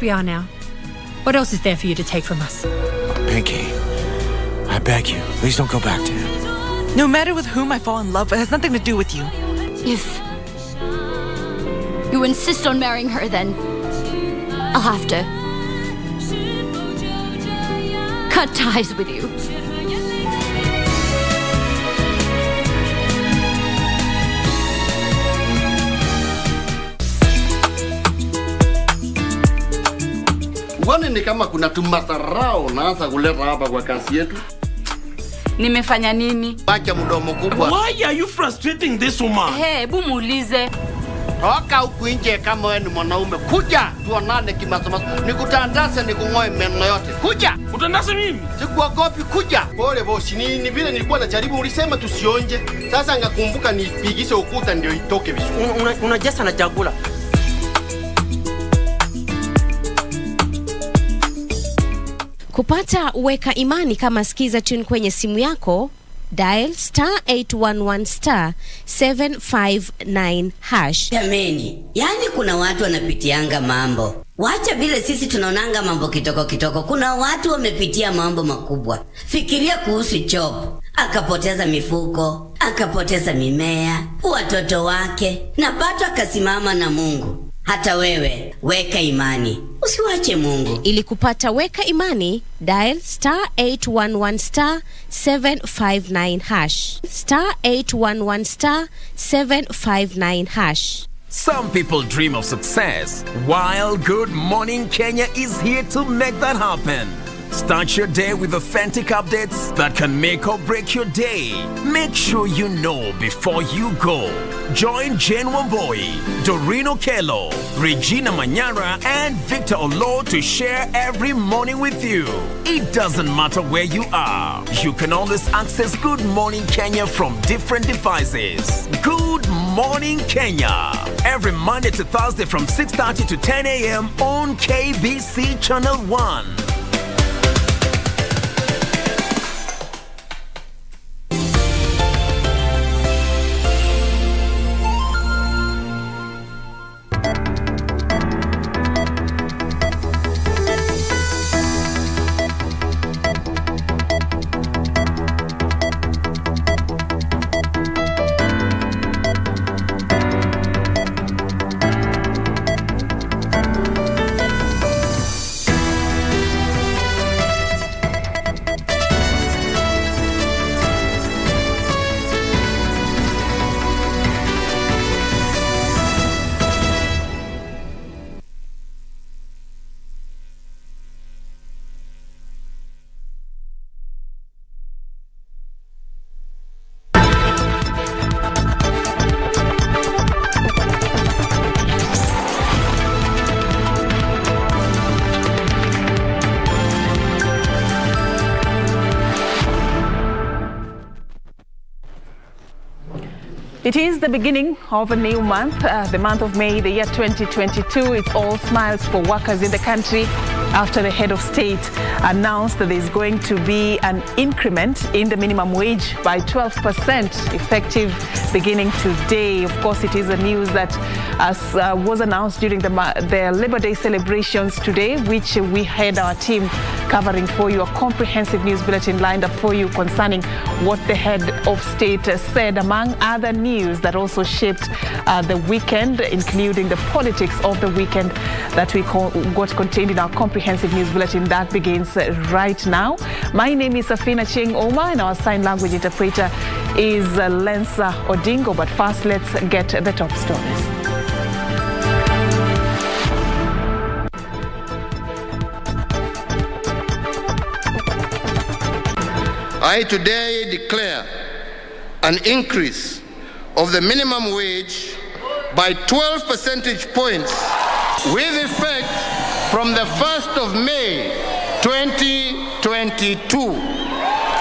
we are now. What else is there for you to take from us? Pinky, I beg you, please don't go back to him. No matter with whom I fall in love, it has nothing to do with you. If you insist on marrying her, then I'll have to cut ties with you. Wani ni kama kuna tumasarao naanza kuleta hapa kwa kasi yetu. Nimefanya nini? Acha mdomo kubwa. Why are you frustrating this woman? Hebu muulize. Toka huku nje kama wewe ni mwanaume. Kuja tuonane kimasomaso. Nikutandase nikung'oe meno yote. Kuja. Utandase mimi? Sikuogopi, kuja. Pole bosi, ni vile nilikuwa najaribu, ulisema tusionje. Sasa ngakumbuka nipigishe ukuta ndio itoke vizuri. Unajesa na chakula. Kupata weka imani kama skiza tune kwenye simu yako, dial *811 759#. Jameni, yani kuna watu wanapitianga mambo. Wacha vile sisi tunaonanga mambo kitoko. Kuna watu wamepitia mambo makubwa. Fikiria kuhusu Job. Akapoteza mifuko, akapoteza mimea, watoto wake, na bado akasimama na Mungu. Hata wewe, weka imani. Usiwache Mungu. Ili kupata weka imani, dial *811 759#. *811 759#. Some people dream of success, while Good Morning Kenya is here to make that happen. Start your day with authentic updates that can make or break your day. Make sure you know before you go. Join Jane Wamboi, Doreen Okello, Regina Manyara, and Victor Olo to share every morning with you. It doesn't matter where you are. You can always access Good Morning Kenya from different devices. Good Morning Kenya. Every Monday to Thursday from 6:30 to 10 a.m. on KBC Channel 1. It is the beginning of a new month, the month of May, the year 2022. It's all smiles for workers in the country after the head of state announced that there's going to be an increment in the minimum wage by 12% effective beginning today. Of course, it is a news that was announced during the Labor Day celebrations today, which we had our team covering for you. A comprehensive news bulletin lined up for you concerning what the head of state said, among other news that also shaped the weekend, including the politics of the weekend that we got contained in our comprehensive news bulletin that begins right now. My name is Serfine Achieng and our sign language interpreter is Lensa Odingo. But first, let's get the top stories. I today declare an increase of the minimum wage by 12 percentage points with effect from the 1st of May 2022.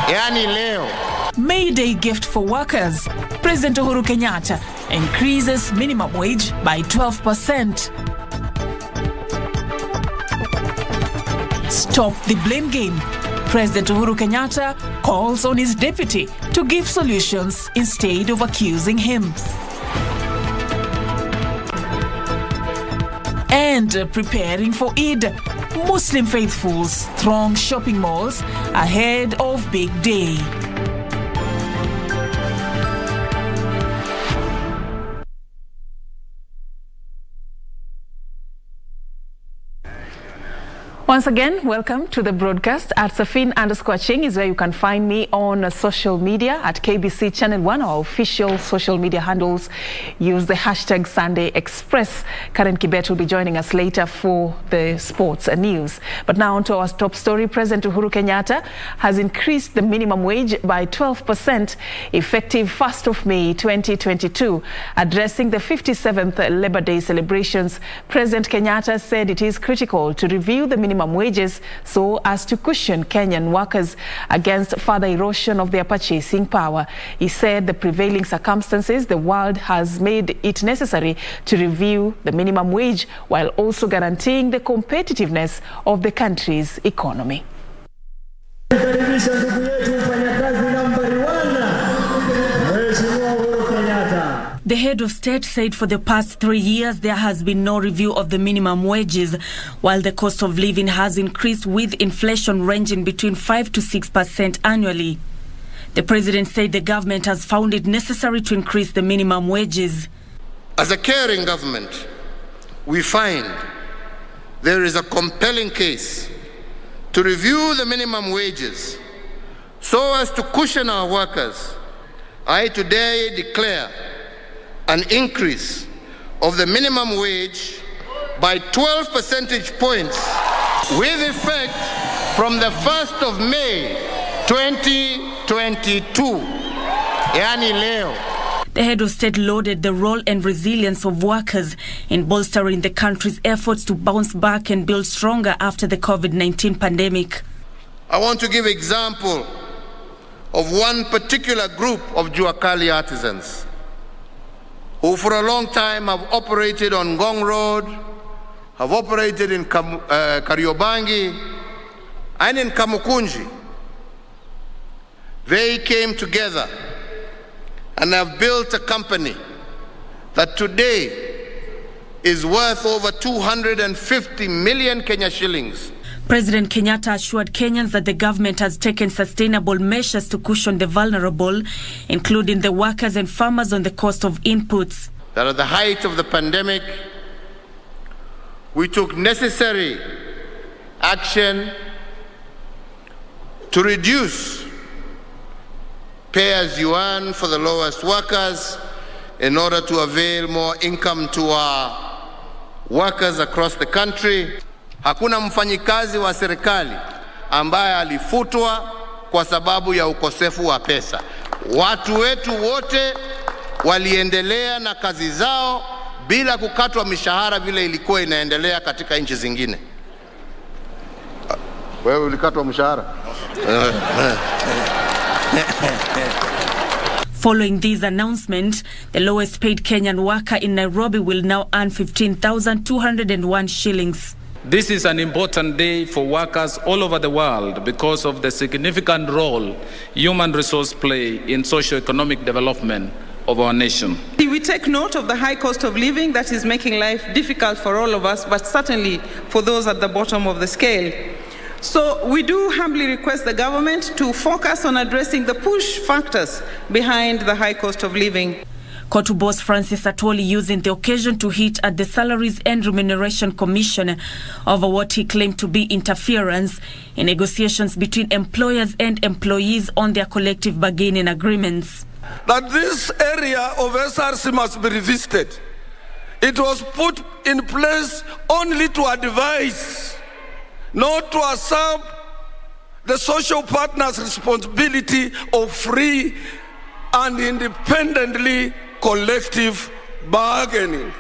Yani leo. May Day gift for workers. President Uhuru Kenyatta increases minimum wage by 12%. Stop the blame game. President Uhuru Kenyatta calls on his deputy to give solutions instead of accusing him. And And preparing for Eid, Muslim faithfuls throng shopping malls ahead of Big Day. Once again, welcome to the broadcast. At Serfine_Achieng is where you can find me on social media at KBC Channel 1. Our official social media handles use the hashtag Sunday Express. Karen Kibet will be joining us later for the sports and news. But now on to our top story. President Uhuru Kenyatta has increased the minimum wage by 12% effective 1st of May 2022. Addressing the 57th Labor Day celebrations, President Kenyatta said it is critical to review the minimum wages so as to cushion Kenyan workers against further erosion of their purchasing power. He said the prevailing circumstances, the world has made it necessary to review the minimum wage while also guaranteeing the competitiveness of the country's economy. The head of state said for the past 3 years there has been no review of the minimum wages, while the cost of living has increased with inflation ranging between 5 to 6% annually. The president said the government has found it necessary to increase the minimum wages. As a caring government, we find there is a compelling case to review the minimum wages so as to cushion our workers. I today declare an increase of the minimum wage by 12 percentage points with effect from the 1st of May 2022. Yani leo. The head of state lauded the role and resilience of workers in bolstering the country's efforts to bounce back and build stronger after the COVID-19 pandemic. I want to give example of one particular group of Jua Kali artisans who for a long time have operated on Ngong Road, have operated in Kariobangi and in Kamukunji. They came together and have built a company that today is worth over 250 million Kenya shillings. President Kenyatta assured Kenyans that the government has taken sustainable measures to cushion the vulnerable, including the workers and farmers on the cost of inputs. That at the height of the pandemic, we took necessary action to reduce pay as you earn for the lowest workers in order to avail more income to our workers across the country. Hakuna mfanyikazi wa serikali ambaye alifutwa kwa sababu ya ukosefu wa pesa. Watu wetu wote waliendelea na kazi zao bila kukatwa mishahara vile ilikuwa inaendelea katika nchi zingine. Wewe ulikatwa mshahara? Following this announcement, the lowest paid Kenyan worker in Nairobi will now earn 15,201 shillings. This is an important day for workers all over the world because of the significant role human resources play in socio-economic development of our nation. We take note of the high cost of living that is making life difficult for all of us, but certainly for those at the bottom of the scale. So we do humbly request the government to focus on addressing the push factors behind the high cost of living. Kotu boss Francis Atwoli using the occasion to hit at the Salaries and Remuneration Commission over what he claimed to be interference in negotiations between employers and employees on their collective bargaining agreements. That this area of SRC must be revisited. It was put in place only to advise, not to usurp the social partners' responsibility of free and independently collective bargaining.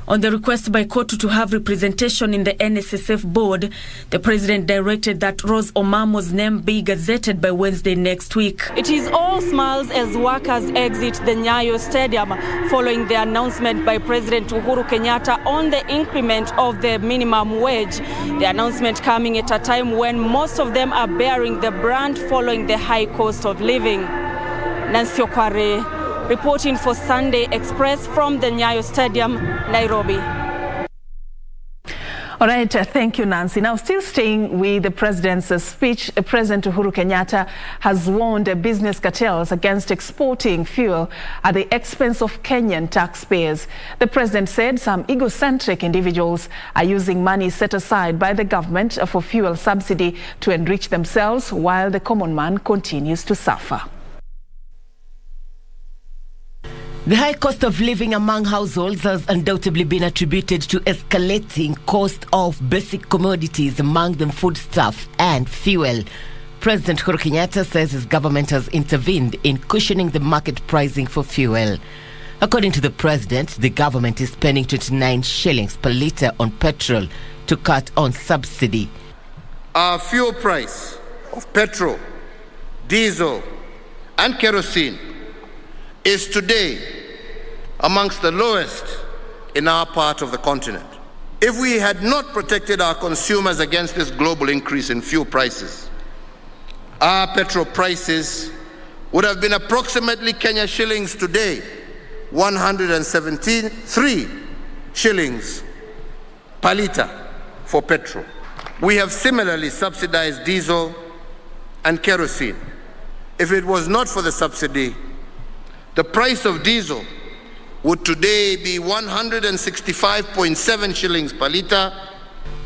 On the request by Kotu to have representation in the NSSF board, the president directed that Rose Omamo's name be gazetted by Wednesday next week. It is all smiles as workers exit the Nyayo Stadium following the announcement by President Uhuru Kenyatta on the increment of the minimum wage. The announcement coming at a time when most of them are bearing the brunt following the high cost of living. Nancy Okware, reporting for Sunday Express from the Nyayo Stadium, Nairobi. All right, thank you, Nancy. Now, still staying with the president's speech, President Uhuru Kenyatta has warned business cartels against exporting fuel at the expense of Kenyan taxpayers. The president said some egocentric individuals are using money set aside by the government for fuel subsidy to enrich themselves while the common man continues to suffer. The high cost of living among households has undoubtedly been attributed to escalating cost of basic commodities, among them foodstuff and fuel. President Uhuru Kenyatta says his government has intervened in cushioning the market pricing for fuel. According to the president, the government is spending 29 shillings per litre on petrol to cut on subsidy. Our fuel price of petrol, diesel, and kerosene is today amongst the lowest in our part of the continent. If we had not protected our consumers against this global increase in fuel prices, our petrol prices would have been approximately Kenya shillings today, 173 shillings per litre for petrol. We have similarly subsidized diesel and kerosene. If it was not for the subsidy, the price of diesel would today be 165.7 shillings per litre.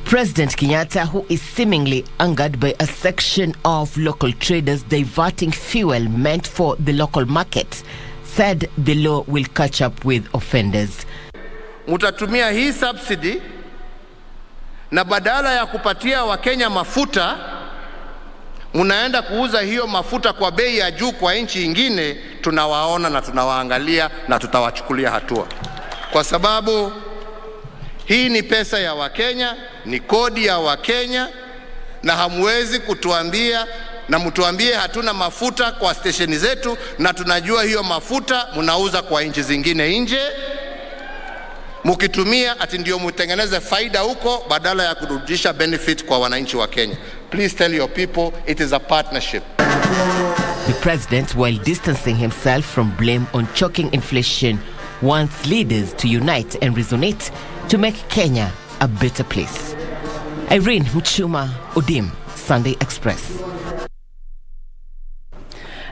President Kenyatta, who is seemingly angered by a section of local traders diverting fuel meant for the local market, said the law will catch up with offenders. Mutatumia hii subsidy na badala ya kupatia Wakenya mafuta, munaenda kuuza hiyo mafuta kwa bei ya juu kwa nchi ingine. Tunawaona na tunawaangalia na tutawachukulia hatua, kwa sababu hii ni pesa ya Wakenya, ni kodi ya Wakenya, na hamwezi kutuambia na mtuambie hatuna mafuta kwa stesheni zetu, na tunajua hiyo mafuta munauza kwa nchi zingine nje, mukitumia ati ndio mutengeneze faida huko badala ya kurudisha benefit kwa wananchi wa Kenya. Please tell your people it is a partnership. The president, while distancing himself from blame on choking inflation, wants leaders to unite and resonate to make Kenya a better place. Irene Muchuma, Odim, Sunday Express.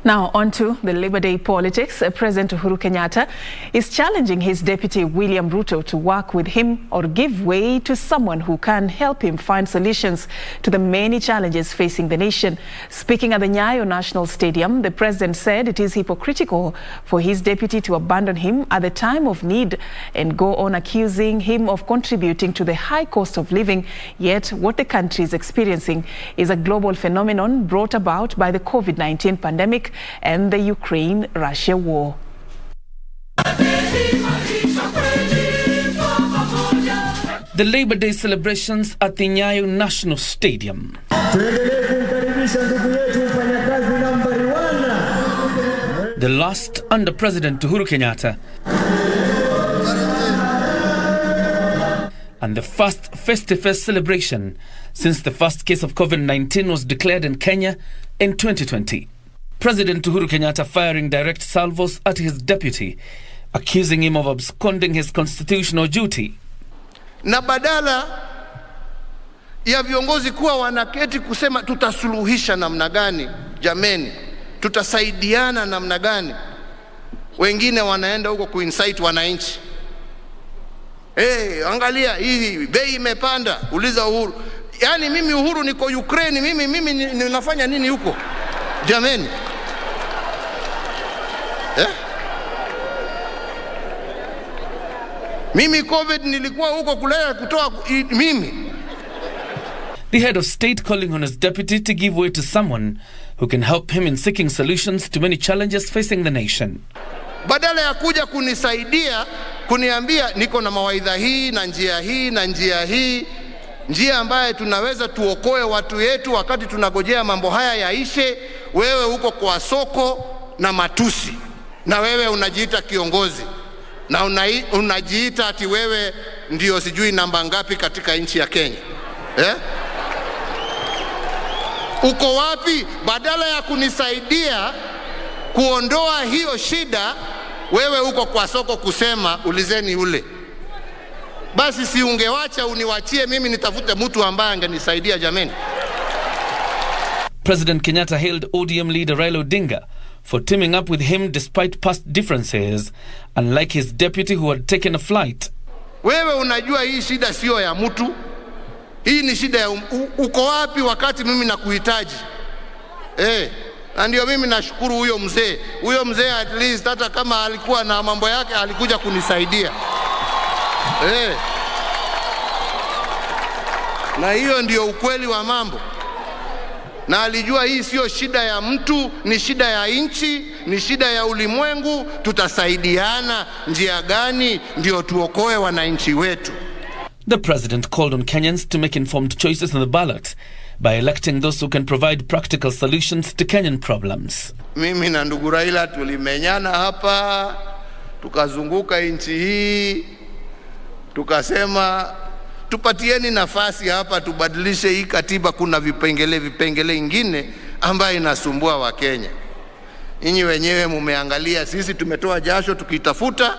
Now on to the Labour Day politics. President Uhuru Kenyatta is challenging his deputy William Ruto to work with him or give way to someone who can help him find solutions to the many challenges facing the nation. Speaking at the Nyayo National Stadium, the president said it is hypocritical for his deputy to abandon him at the time of need and go on accusing him of contributing to the high cost of living. Yet what the country is experiencing is a global phenomenon brought about by the COVID-19 pandemic and the Ukraine-Russia war. The Labour Day celebrations at the Nyayo National Stadium. The last under President Uhuru Kenyatta. And the first festive celebration since the first case of COVID-19 was declared in Kenya in 2020. President Uhuru Kenyatta firing direct salvos at his deputy, accusing him of absconding his constitutional duty. Na badala ya viongozi kuwa wanaketi kusema tutasuluhisha namna gani, jameni, tutasaidiana namna gani, wengine wanaenda huko kuinsight wananchi. Angalia hii bei imepanda, uliza Uhuru. Yani mimi Uhuru niko Ukraine, mimi ninafanya nini huko? Jameni. Mimi COVID nilikuwa huko kulea kutoa mimi. The head of state calling on his deputy to give way to someone who can help him in seeking solutions to many challenges facing the nation. Badala ya kuja kunisaidia, kuniambia niko na mawaidha hii na njia hii na njia hii, njia ambaye tunaweza tuokoe watu yetu wakati tunagojea mambo haya yaishe, wewe uko kwa soko na matusi, na wewe unajiita kiongozi, na unajiita ati wewe ndio sijui namba ngapi katika nchi ya Kenya. Uko wapi? Badala ya kunisaidia kuondoa hiyo shida, wewe uko kwa soko kusema ulizeni ule. Basi si ungewacha uniwachie mimi nitafute mtu ambaye angenisaidia jameni. President Kenyatta hailed ODM leader Raila Odinga for teaming up with him despite past differences, unlike his deputy who had taken a flight. Wewe unajua hii shida sio ya mtu. Hii ni shida ya uko wapi wakati mimi nakuhitaji. Na ndio mimi nashukuru huyo mzee. Huyo mzee at least hata kama alikuwa na mambo yake alikuja kunisaidia. Na hiyo ndio ukweli wa mambo. Na alijua hii sio shida ya mtu, ni shida ya nchi, ni shida ya ulimwengu. Tutasaidiana njia gani ndio tuokoe wananchi wetu. The president called on Kenyans to make informed choices on the ballot by electing those who can provide practical solutions to Kenyan problems. Mimi na ndugu Raila tulimenyana hapa, tukazunguka nchi hii, tukasema tupatieni nafasi hapa tubadilishe hii katiba. Kuna vipengele ingine ambayo inasumbua wa Kenya. Nyinyi wenyewe mumeangalia, sisi tumetoa jasho tukitafuta,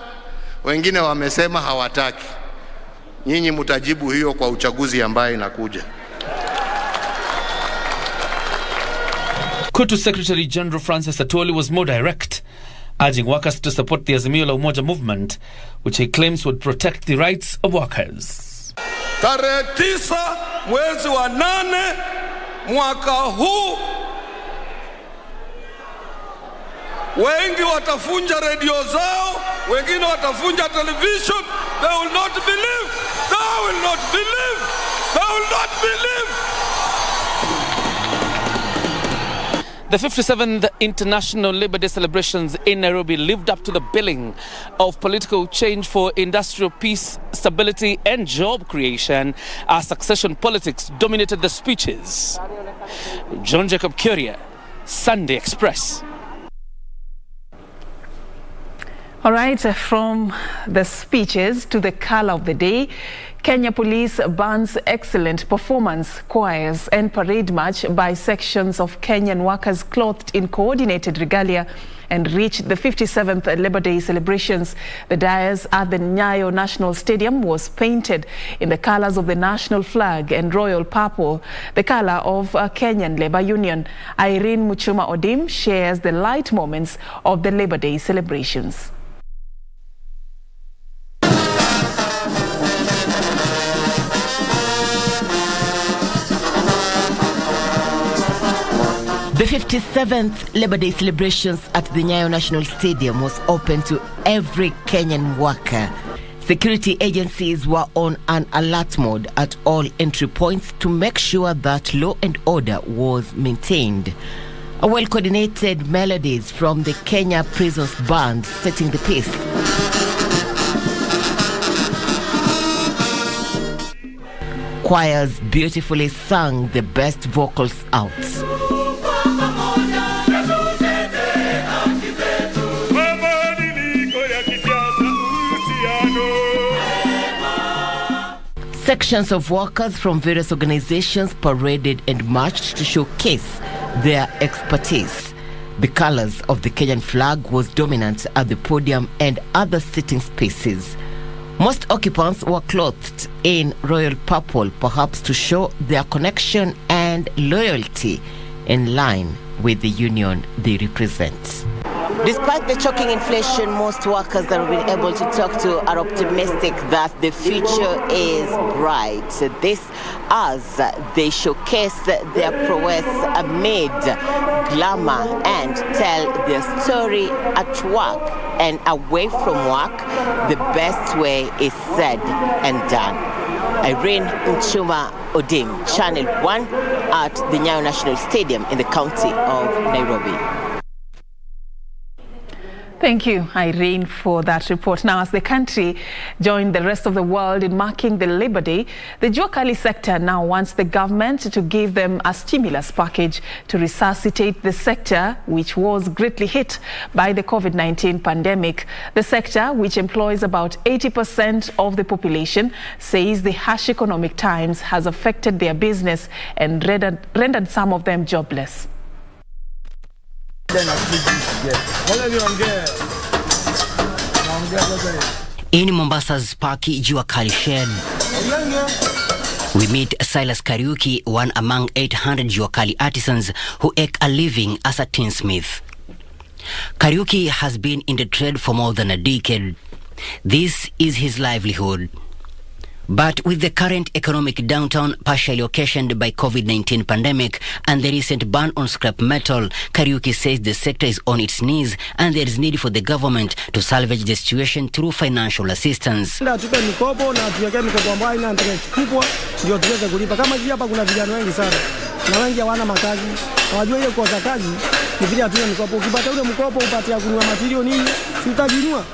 wengine wamesema hawataki. Nyinyi mtajibu hiyo kwa uchaguzi ambaye inakuja. KOTU Secretary General Francis Atwoli was more direct, urging workers to support the Azimio la Umoja movement, which he claims would protect the rights of workers. Tarehe 9 mwezi wa 8 mwaka huu, wengi watafunja redio zao, wengine watafunja television. They will not believe. They will not believe. They will not believe. The 57th International Labour Day celebrations in Nairobi lived up to the billing of political change for industrial peace, stability and job creation as succession politics dominated the speeches. John Jacob Curia, Sunday Express. All right, from the speeches to the colour of the day, Kenya Police bans excellent performance, choirs and parade march by sections of Kenyan workers clothed in coordinated regalia and reached the 57th Labour Day celebrations. The dais at the Nyayo National Stadium was painted in the colours of the national flag and royal purple, the colour of Kenyan Labour Union. Irene Muchuma Odim shares the light moments of the Labour Day celebrations. The 57th Labour Day celebrations at the Nyayo National Stadium was open to every Kenyan worker. Security agencies were on an alert mode at all entry points to make sure that law and order was maintained. A well-coordinated melodies from the Kenya Prisons Band setting the pace. Choirs beautifully sang the best vocals out. Sections of workers from various organizations paraded and marched to showcase their expertise. The colors of the Kenyan flag was dominant at the podium and other sitting spaces. Most occupants were clothed in royal purple, perhaps to show their connection and loyalty in line with the union they represent. Despite the choking inflation, most workers that we've been able to talk to are optimistic that the future is bright. This as they showcase their prowess amid glamour and tell their story at work and away from work. The best way is said and done. Irene Nchuma Odim, Channel 1 at the Nyayo National Stadium in the county of Nairobi. Thank you, Irene, for that report. Now, as the country joined the rest of the world in marking the Labour Day, the Jua Kali sector now wants the government to give them a stimulus package to resuscitate the sector, which was greatly hit by the COVID-19 pandemic. The sector, which employs about 80% of the population, says the harsh economic times has affected their business and rendered some of them jobless. In Mombasa's Parky Jua Kali shed, we meet Silas Kariuki, one among 800 Jua Kali artisans who eke a living as a tinsmith. Kariuki has been in the trade for more than a decade. This is his livelihood. But with the current economic downturn partially occasioned by COVID-19 pandemic and the recent ban on scrap metal, Kariuki says the sector is on its knees and there is need for the government to salvage the situation through financial assistance. Tupe mikopo na tuweke mikopo ambayo haina interest kubwa ndio tuweze kulipa. Kama hapa kuna vijana wengi sana na wengi hawana makazi. Hawajui hiyo kosa kazi ni vile hatuna mikopo. Ukipata ule mkopo upatia kununua material nini? Si utajinua.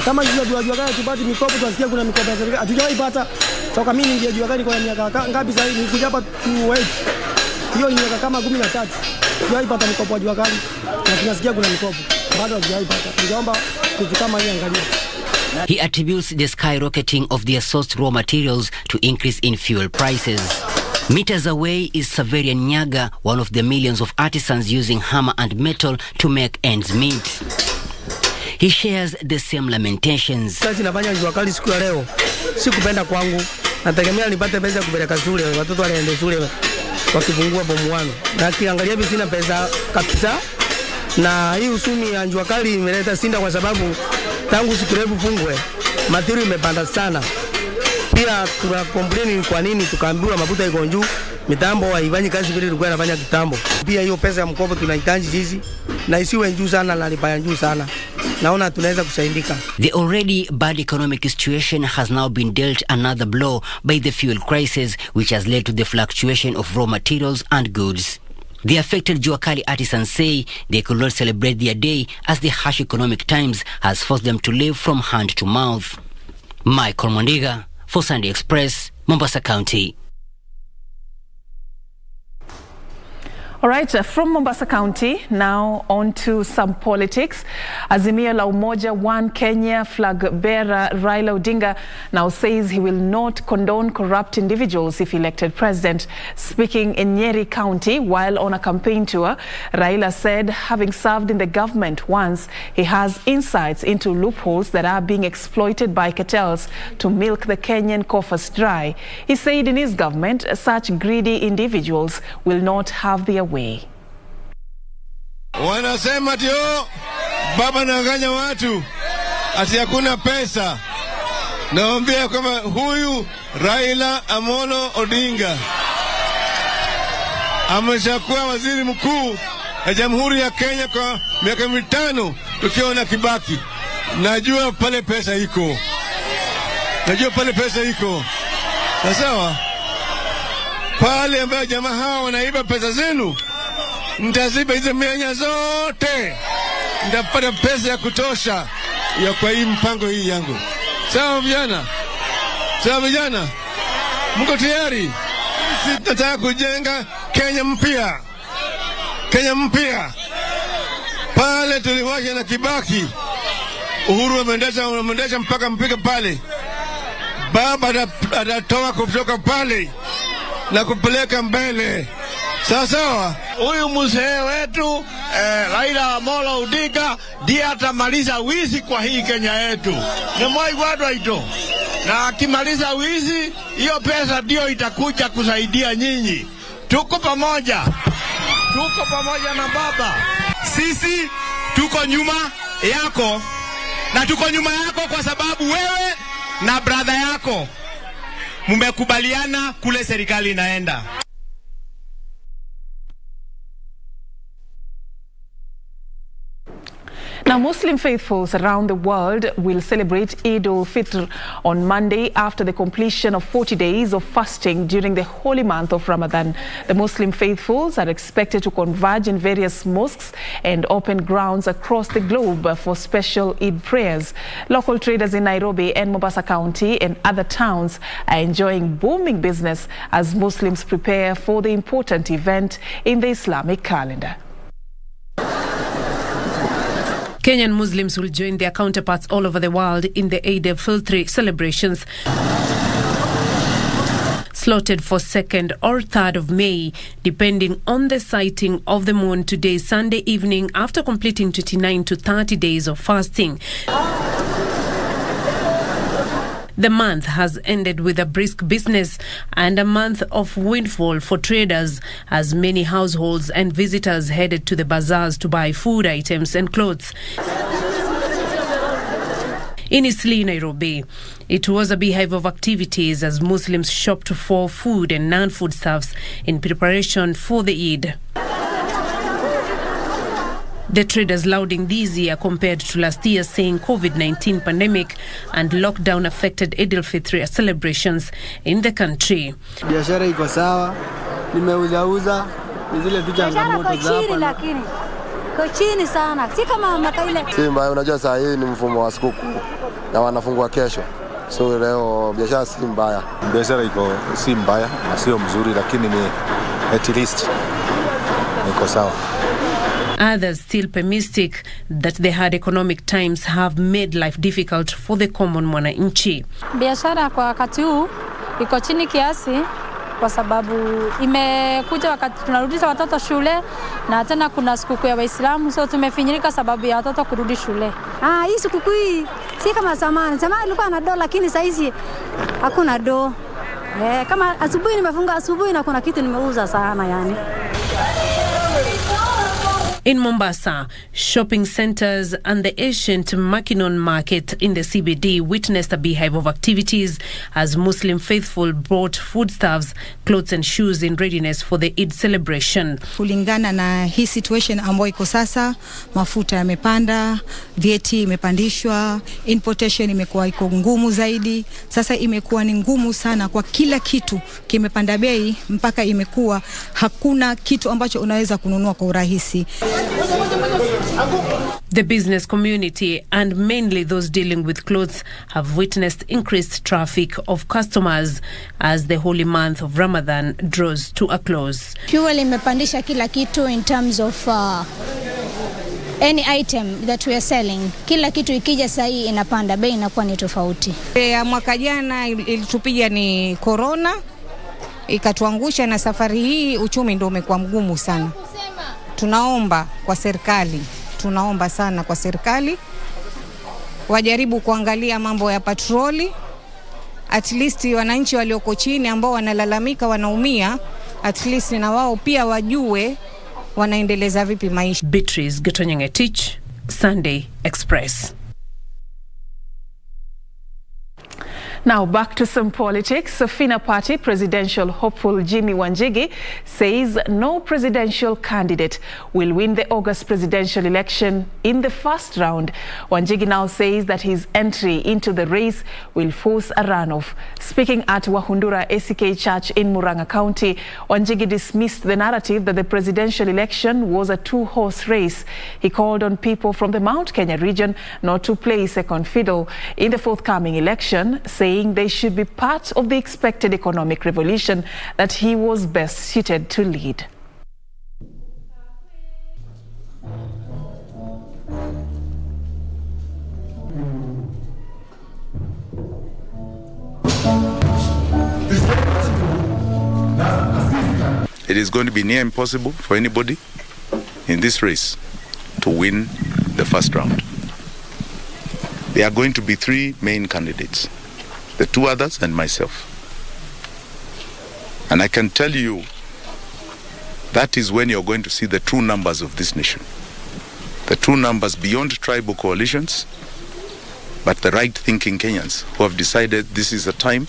Kama Jua Kali tupate mikopo tunasikia kuna mikopo ya serikali. Hatujawahi pata. Toka mimi ningia Jua Kali kwa miaka ngapi sasa hivi nikuja hapa 28. Hiyo ni miaka kama 13. Hatujawahi pata mikopo wa Jua Kali. Na tunasikia kuna mikopo. Bado hatujawahi pata. Ningeomba kitu kama hii angalia. He attributes the skyrocketing of their sourced raw materials to increase in fuel prices. Meters away is Saverian Nyaga, one of the millions of artisans using hammer and metal to make ends meet. He shares the same lamentations. Sasa nafanya Jua Kali siku ya leo. Sikupenda kwangu. Nategemea nipate pesa kupeleka shule, watoto waende shule wakifungua bomu 1. Na kiangalia hivi sina pesa kabisa. Na hii usumi ya Jua Kali imeleta sinda kwa sababu tangu siku refu fungwe material imepanda sana. Pia tuna complain kwa nini tukaambiwa mafuta iko juu, mitambo haifanyi kazi vile ilikuwa inafanya kitambo. Pia hiyo pesa ya mkopo tunahitaji sisi na isiwe juu sana na lipa juu sana. Naona tunaweza kusaidika. The already bad economic situation has now been dealt another blow by the fuel crisis, which has led to the fluctuation of raw materials and goods. The affected Jua Kali artisans say they could not celebrate their day as the harsh economic times has forced them to live from hand to mouth. Michael Mondiga for Sunday Express, Mombasa County. All right, from Mombasa County, now on to some politics. Azimio la Umoja One Kenya flag bearer Raila Odinga now says he will not condone corrupt individuals if elected president. Speaking in Nyeri County while on a campaign tour, Raila said having served in the government once, he has insights into loopholes that are being exploited by cartels to milk the Kenyan coffers dry. He said in his government, such greedy individuals will not have their way. Wanasema tio baba nanganya watu ati hakuna pesa. Naambia kwamba huyu Raila Amolo Odinga ameshakuwa waziri mkuu ya Jamhuri ya Kenya kwa miaka 5 tukiwa na Kibaki. Najua pale pesa iko. Na sawa? Pale ambayo jamaa hao wanaiba pesa zenu, mtaziba hizo mianya zote. Mtapata pesa ya kutosha ya kwa hii mpango hii yangu. Sawa vijana? Mko tayari? Sisi tunataka kujenga Kenya mpya. Pale tuliwacha na Kibaki. Uhuru ameendesha mpaka mpika pale. Baba atatoa kutoka pale na kupeleka mbele. Sawa? Huyu mzee wetu Raila Amolo Odinga ndiye atamaliza wizi kwa hii Kenya yetu. Ni mwaigwadwa ito. Na akimaliza wizi, hiyo pesa ndio itakuja kusaidia nyinyi. Tuko pamoja na baba. Sisi tuko nyuma yako. Na tuko nyuma yako kwa sababu wewe na brother yako mmekubaliana kule serikali inaenda. Now, Muslim faithfuls around the world will celebrate Eid al-Fitr on Monday after the completion of 40 days of fasting during the holy month of Ramadan. The Muslim faithfuls are expected to converge in various mosques and open grounds across the globe for special Eid prayers. Local traders in Nairobi and Mombasa County and other towns are enjoying booming business as Muslims prepare for the important event in the Islamic calendar. Kenyan Muslims will join their counterparts all over the world in the Eid al-Fitr celebrations, slotted for 2nd or 3rd of May, depending on the sighting of the moon today, Sunday evening, after completing 29 to 30 days of fasting. The month has ended with a brisk business and a month of windfall for traders as many households and visitors headed to the bazaars to buy food items and clothes. In Eastleigh, Nairobi, it was a beehive of activities as Muslims shopped for food and non-foodstuffs in preparation for the Eid. The traders lauding this year compared to last year, saying COVID-19 pandemic and lockdown affected Eid al-Fitr celebrations in the country. Biashara iko sawa, nimeuza ni zile tu changamoto za hapa lakini chini sana, si kama makaile. Si mbaya, unajua saa hii ni mfumo wa sikukuu na wanafungua kesho, so leo biashara si mbaya. Biashara iko si mbaya na sio mzuri, lakini ni at least iko sawa. Others still pessimistic that the hard economic times have made life difficult for the common mwananchi. Biashara kwa wakati huu iko chini kiasi kwa sababu imekuja wakati tunarudisha watoto shule na tena kuna sikukuu ya Waislamu, so tumefinyirika sababu ya watoto kurudi shule. Hii sikukuu hii si kama zamani. Zamani ilikuwa na do, lakini sasa hizi hakuna do. Kama asubuhi nimefunga asubuhi na kuna kitu nimeuza sana yani. In Mombasa, shopping centers and the ancient Makinon market in the CBD witnessed a beehive of activities as Muslim faithful brought foodstuffs, clothes and shoes in readiness for the Eid celebration. Kulingana na hii situation ambayo iko sasa, mafuta yamepanda, VAT imepandishwa, importation imekuwa iko ngumu zaidi. Sasa imekuwa ni ngumu sana kwa kila kitu kimepanda bei mpaka imekuwa hakuna kitu ambacho unaweza kununua kwa urahisi. The business community and mainly those dealing with clothes have witnessed increased traffic of customers as the holy month of Ramadan draws to a close. Fuel imepandisha kila kitu in terms of any item that we are selling. Kila kitu ikija sahi inapanda, bei inakuwa ni tofauti. Mwaka jana ilitupiga ni corona, ikatuangusha, na safari hii uchumi ndio umekuwa mgumu sana. Tunaomba sana kwa serikali wajaribu kuangalia mambo ya patroli, at least wananchi walioko chini ambao wanalalamika wanaumia, at least na wao pia wajue wanaendeleza vipi maisha. Beatrice Getonyenge-Tich, Sunday Express. Now back to some politics. Serfine Party presidential hopeful Jimmy Wanjigi says no presidential candidate will win the August presidential election in the first round. Wanjigi now says that his entry into the race will force a runoff. Speaking at Wahundura ACK Church in Murang'a County, Wanjigi dismissed the narrative that the presidential election was a two-horse race. He called on people from the Mount Kenya region not to play second fiddle in the forthcoming election, saying they should be part of the expected economic revolution that he was best suited to lead. It is going to be near impossible for anybody in this race to win the first round. There are going to be three main candidates, the two others and myself. And I can tell you that is when you're going to see the true numbers of this nation. The true numbers beyond tribal coalitions, but the right-thinking Kenyans who have decided this is a time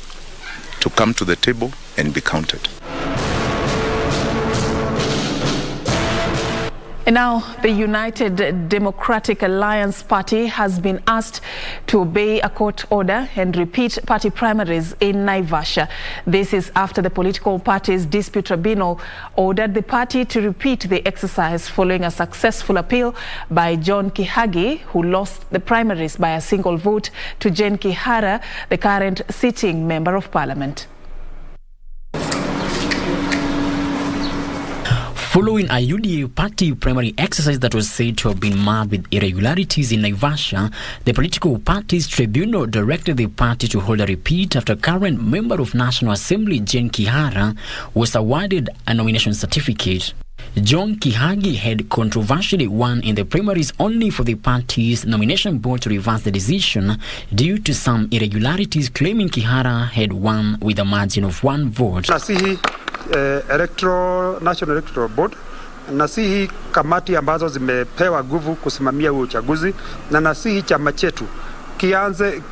to come to the table and be counted. And now, the United Democratic Alliance Party has been asked to obey a court order and repeat party primaries in Naivasha. This is after the political party's dispute tribunal ordered the party to repeat the exercise following a successful appeal by John Kihagi, who lost the primaries by a single vote, to Jane Kihara, the current sitting Member of Parliament. Following a UDA party primary exercise that was said to have been marred with irregularities in Naivasha, the political party's tribunal directed the party to hold a repeat after current Member of National Assembly Jane Kihara was awarded a nomination certificate. John Kihagi had controversially won in the primaries only for the party's nomination board to reverse the decision due to some irregularities, claiming Kihara had won with a margin of 1 vote. Nasihi National Electoral Board, nasihi kamati ambazo zimepewa nguvu kusimamia uchaguzi, na nasihi chama chetu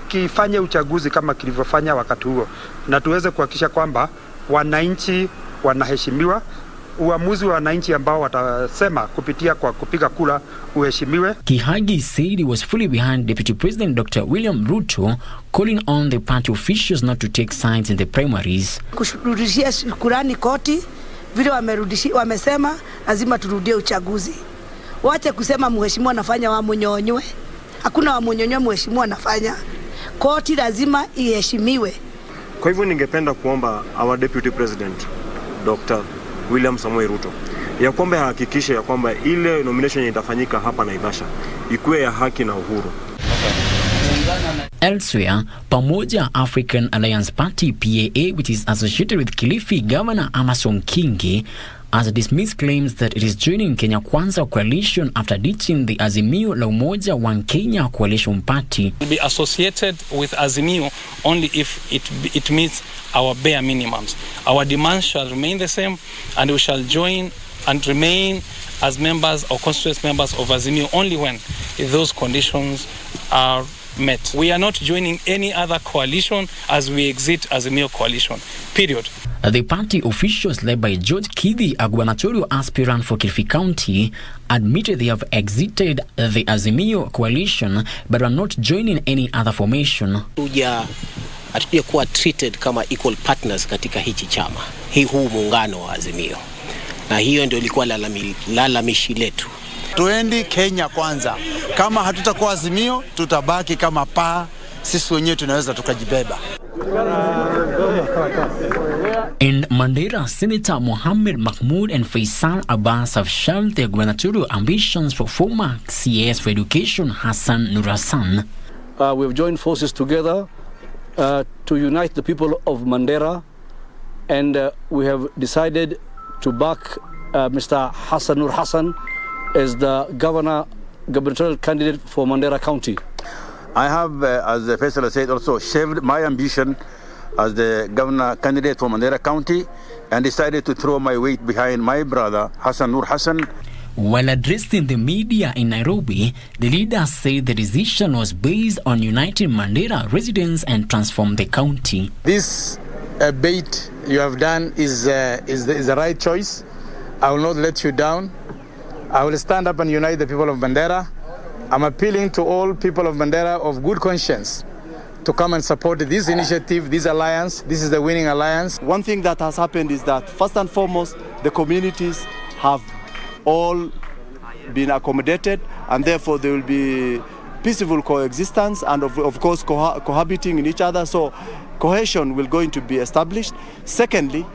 kifanye uchaguzi kama kilivyofanya wakati huo, na tuweze kuhakikisha kwamba wananchi wanaheshimiwa, uamuzi wa wananchi ambao watasema kupitia kwa kupiga kura uheshimiwe. Kihagi said he was fully behind Deputy President Dr. William Ruto, calling on the party officials not to take sides in the primaries. Kurudishia shukrani koti, vile wamesema lazima turudie uchaguzi. Wache kusema mheshimiwa anafanya wamunyonywe. Hakuna wamunyonywe mheshimiwa anafanya. Koti lazima iheshimiwe. Kwa hivyo ningependa kuomba our Deputy President Dr. William Samoei Ruto ya kwamba hakikishe ya kwamba ile nomination itafanyika hapa Naivasha ikuwe ya haki na uhuru. Elsewhere, Pamoja African Alliance Party PAA, which is associated with Kilifi Governor Amason Kingi, has dismissed claims that it is joining Kenya Kwanza coalition after ditching the Azimio la Umoja One Kenya coalition party. Will be associated with Azimio only if it meets our bare minimums. Our demands shall remain the same, and we shall join and remain as members or constituent members of Azimio only when those conditions are met. We are not joining any other coalition as we exit Azimio coalition, period. The party officials led by George Kidhi, a gubernatorial aspirant for Kilifi County, admitted they have exited the Azimio coalition but are not joining any other formation. Hatuja kuwa treated kama equal partners katika hichi chama, huu muungano wa Azimio. Na hiyo ndio ilikuwa lalamishi letu. Tuendi Kenya Kwanza. Kama hatutakuwa Azimio, tutabaki kama paa. Sisi wenyewe tunaweza tukajibeba. In Mandera, Senator Mohammed Mahmoud and Faisal Abbas have shelved their gubernatorial ambitions for former CS for Education Hassan Nur Hassan. We've joined forces together to unite the people of Mandera, and we have decided to back Mr. Hassan Nur Hassan as the gubernatorial candidate for Mandera County. I have, as the Faisal said, also shaved my ambition as the governor candidate for Mandera County and decided to throw my weight behind my brother Hassan Nur Hassan. While addressing the media in Nairobi, the leader said the decision was based on uniting Mandera residents and transform the county. This bait you have done is the right choice. I will not let you down. I will stand up and unite the people of Mandera. I'm appealing to all people of Mandera of good conscience to come and support this initiative, this alliance. This is the winning alliance. One thing that has happened is that first and foremost, the communities have all been accommodated, and therefore there will be peaceful coexistence and of course cohabiting in each other. So cohesion will going to be established. Secondly,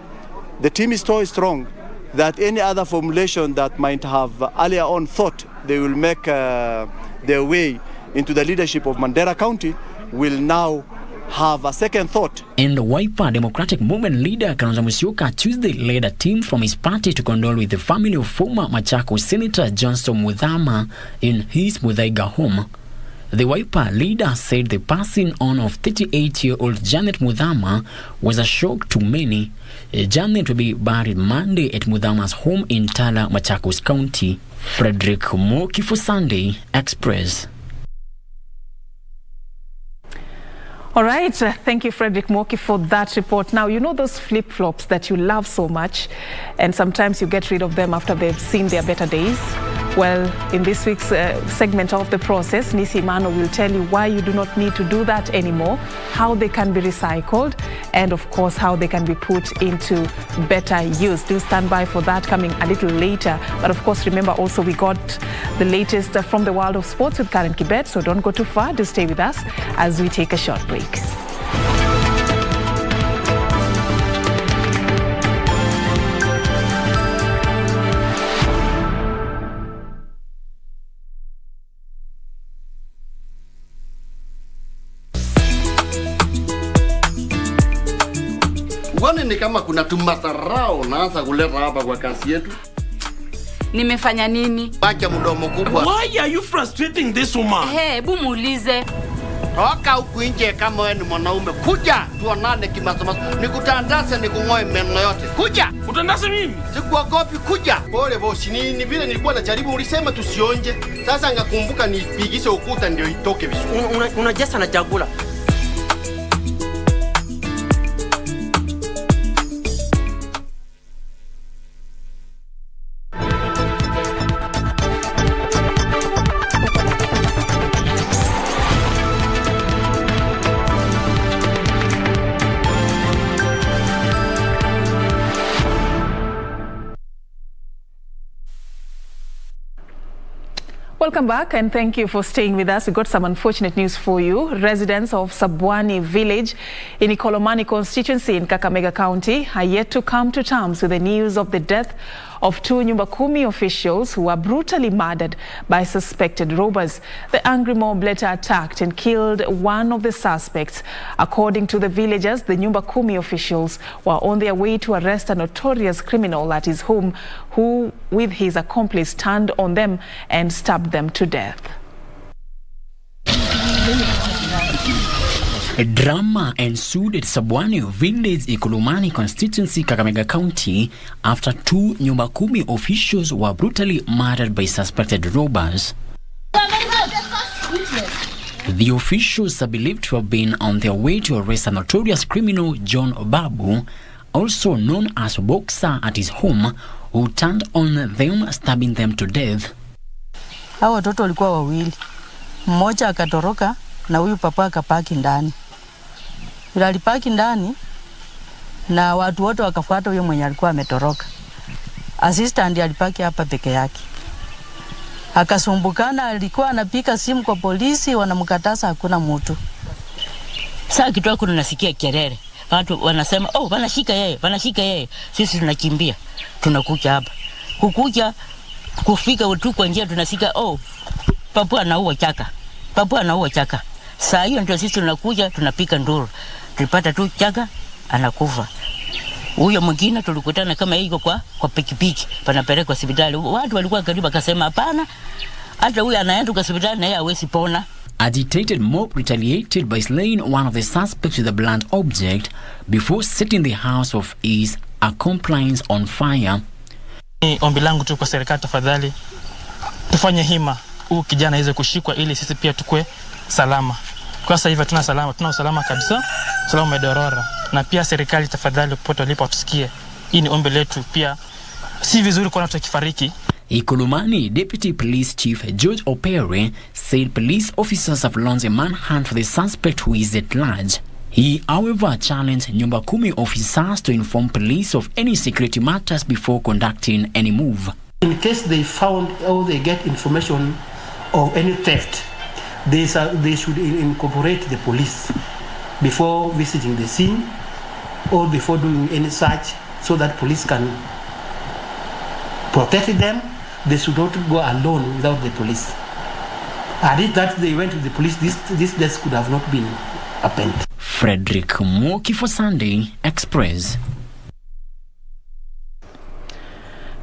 the team is so strong that any other formulation that might have earlier on thought they will make their way into the leadership of Mandera County will now have a second thought. And the Wiper Democratic Movement leader Kalonzo Musyoka Tuesday led a team from his party to condole with the family of former Machakos Senator Johnston Muthama in his Muthaiga home. The Wiper leader said the passing on of 38-year-old Janet Muthama was a shock to many. Janet will be buried Monday at Muthama's home in Tala, Machakos County. Frederick Moki for Sunday Express. All right, thank you, Frederick Moki, for that report. Now, you know those flip-flops that you love so much, and sometimes you get rid of them after they've seen their better days? Well, in this week's segment of The Process, Nisi Mano will tell you why you do not need to do that anymore, how they can be recycled, and of course, how they can be put into better use. Do stand by for that coming a little later. But of course, remember also we got the latest from the world of sports with Karen Kibet, so don't go too far. Do stay with us as we take a short break. Kwani ni kama kuna tumasarao naanza kuleta hapa kwa kazi yetu? Nimefanya nini? Acha mdomo kubwa. Why are you frustrating this woman? Hebu muulize. Toka huku nje kama wewe ni mwanaume. Kuja tuonane kimasomaso. Nikutandase nikung'oe meno yote. Kuja. Utandase mimi? Sikuogopi, kuja. Pole bosi, ni vile nilikuwa najaribu, ulisema tusionje. Sasa ngakumbuka nipigishe ukuta ndio itoke vizuri. Unajesa na chakula. Welcome back and thank you for staying with us. We got some unfortunate news for you. Residents of Sabwani village in Ikolomani constituency in Kakamega County are yet to come to terms with the news of the death of 2 Nyumba Kumi officials who were brutally murdered by suspected robbers. The angry mob later attacked and killed one of the suspects. According to the villagers, the Nyumba Kumi officials were on their way to arrest a notorious criminal at his home who, with his accomplice, turned on them and stabbed them to death. A drama ensued at Sabwani village, Ikolomani constituency, Kakamega County, after 2 Nyumba Kumi officials were brutally murdered by suspected robbers. The officials are believed to have been on their way to arrest a notorious criminal, John Babu, also known as Boxer, at his home, who turned on them, stabbing them to death. Hao watoto walikuwa wawili. Mmoja akatoroka na huyu papa akapaki ndani. Bila alipaki ndani na watu wote wakafuata huyo mwenye alikuwa ametoroka. Assistant alipaki hapa peke yake. Akasumbukana, alikuwa anapika simu kwa polisi, wanamkataza, hakuna mtu. Sasa kitu kuna nasikia kelele. Watu wanasema, "Oh, wanashika yeye." Sisi tunakimbia. Tunakuja hapa. Kukuja kufika tu kwa njia tunasikia, "Oh, papu anaua chaka." Saa hiyo ndio sisi tunakuja tunapika nduru. Tulipata tu chaka anakufa. Huyo mwingine tulikutana kama yuko kwa pikipiki panapelekwa hospitali. Watu walikuwa karibu akasema hapana. Hata huyu anaenda kwa hospitali na yeye hawezi pona. Agitated mob retaliated by slaying one of the suspects with a blunt object before setting the house of his accomplice on fire. Ombi langu tu kwa serikali, tafadhali tufanye hima huyu kijana aweze kushikwa ili sisi pia tukue salama. Kwa sasa hivi tuna usalama kabisa, usalama umedorora, na pia serikali tafadhali popote ulipo tusikie. Hii ni ombi letu, pia si vizuri kuona watu wakifariki. Ikolomani Deputy Police Chief George Opere said police officers have launched a manhunt for the suspect who is at large. He, however, challenged Nyumba Kumi officers to inform police of any security matters before conducting any move. In case they found or they get information of any theft, they should incorporate the police before visiting the scene or before doing any search, so that police can protect them. They should not go alone without the police. And if that they went with the police, this death could have not been happened. Frederick Moki for Sunday Express.